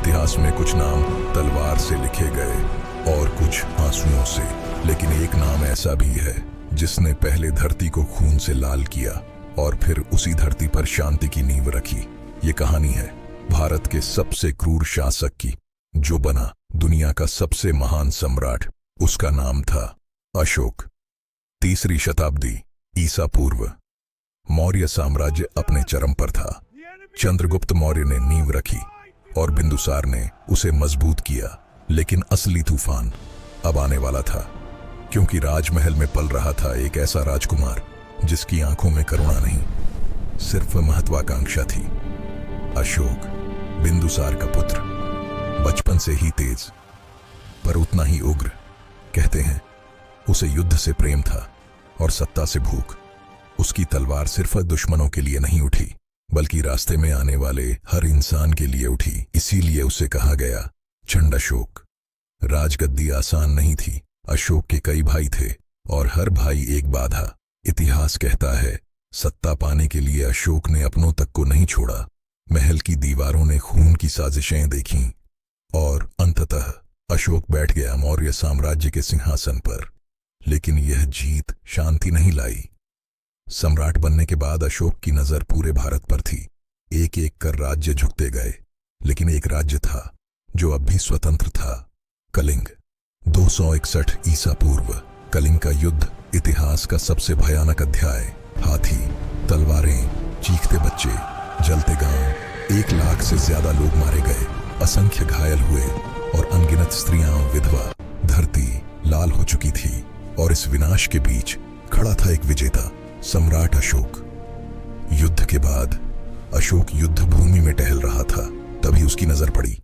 इतिहास में कुछ नाम तलवार से लिखे गए और कुछ आंसुओं से, लेकिन एक नाम ऐसा भी है जिसने पहले धरती को खून से लाल किया और फिर उसी धरती पर शांति की नींव रखी। ये कहानी है भारत के सबसे क्रूर शासक की, जो बना दुनिया का सबसे महान सम्राट। उसका नाम था अशोक। 3री शताब्दी ईसा पूर्व। मौर्य साम्राज्य अपने चरम पर था। चंद्रगुप्त मौर्य ने नींव रखी और बिंदुसार ने उसे मजबूत किया, लेकिन असली तूफान अब आने वाला था, क्योंकि राजमहल में पल रहा था एक ऐसा राजकुमार जिसकी आंखों में करुणा नहीं, सिर्फ महत्वाकांक्षा थी। अशोक, बिंदुसार का पुत्र, बचपन से ही तेज पर उतना ही उग्र। कहते हैं उसे युद्ध से प्रेम था और सत्ता से भूख। उसकी तलवार सिर्फ दुश्मनों के लिए नहीं उठी, बल्कि रास्ते में आने वाले हर इंसान के लिए उठी। इसीलिए उसे कहा गया चंड अशोक। राजगद्दी आसान नहीं थी। अशोक के कई भाई थे और हर भाई एक बाधा। इतिहास कहता है सत्ता पाने के लिए अशोक ने अपनों तक को नहीं छोड़ा। महल की दीवारों ने खून की साजिशें देखीं और अंततः अशोक बैठ गया मौर्य साम्राज्य के सिंहासन पर। लेकिन यह जीत शांति नहीं लाई। सम्राट बनने के बाद अशोक की नजर पूरे भारत पर थी। एक एक कर राज्य झुकते गए, लेकिन एक राज्य था जो अब भी स्वतंत्र था, कलिंग। 261 ईसा पूर्व। कलिंग का युद्ध इतिहास का सबसे भयानक अध्याय। हाथी, तलवारें, चीखते बच्चे, जलते गांव। 1 लाख से ज्यादा लोग मारे गए, असंख्य घायल हुए और अनगिनत स्त्रियां, विधवा। धरती लाल हो चुकी थी और इस विनाश के बीच खड़ा था एक विजेता, सम्राट अशोक। युद्ध के बाद अशोक युद्ध भूमि में टहल रहा था, तभी उसकी नजर पड़ी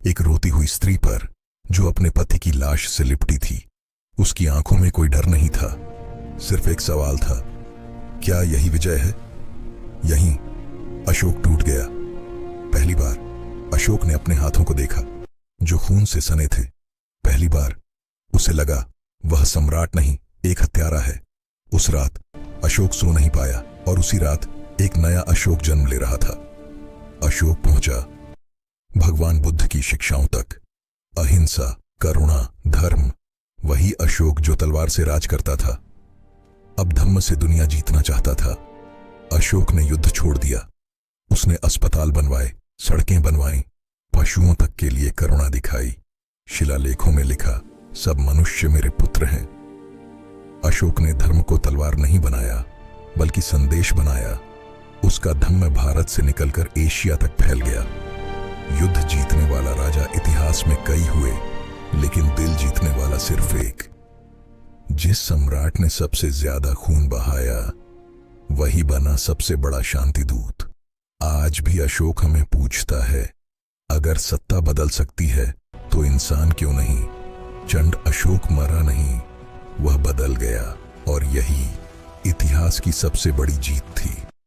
एक रोती हुई स्त्री पर जो अपने पति की लाश से लिपटी थी। उसकी आंखों में कोई डर नहीं था, सिर्फ एक सवाल था, क्या यही विजय है? यहीं अशोक टूट गया। पहली बार अशोक ने अपने हाथों को देखा जो खून से सने थे। पहली बार उसे लगा वह सम्राट नहीं, एक हत्यारा है। उस रात अशोक सो नहीं पाया और उसी रात एक नया अशोक जन्म ले रहा था। अशोक पहुंचा भगवान बुद्ध की शिक्षाओं तक। अहिंसा, करुणा, धर्म। वही अशोक जो तलवार से राज करता था, अब धम्म से दुनिया जीतना चाहता था। अशोक ने युद्ध छोड़ दिया। उसने अस्पताल बनवाए, सड़कें बनवाई, पशुओं तक के लिए करुणा दिखाई। शिलालेखों में लिखा, सब मनुष्य मेरे पुत्र हैं। अशोक ने धर्म को तलवार नहीं बनाया, बल्कि संदेश बनाया। उसका धम्म भारत से निकलकर एशिया तक फैल गया। युद्ध जीतने वाला राजा इतिहास में कई हुए, लेकिन दिल जीतने वाला सिर्फ एक। जिस सम्राट ने सबसे ज्यादा खून बहाया, वही बना सबसे बड़ा शांति दूत। आज भी अशोक हमें पूछता है, अगर सत्ता बदल सकती है तो इंसान क्यों नहीं? चंड अशोक मरा नहीं, वह बदल गया, और यही इतिहास की सबसे बड़ी जीत थी।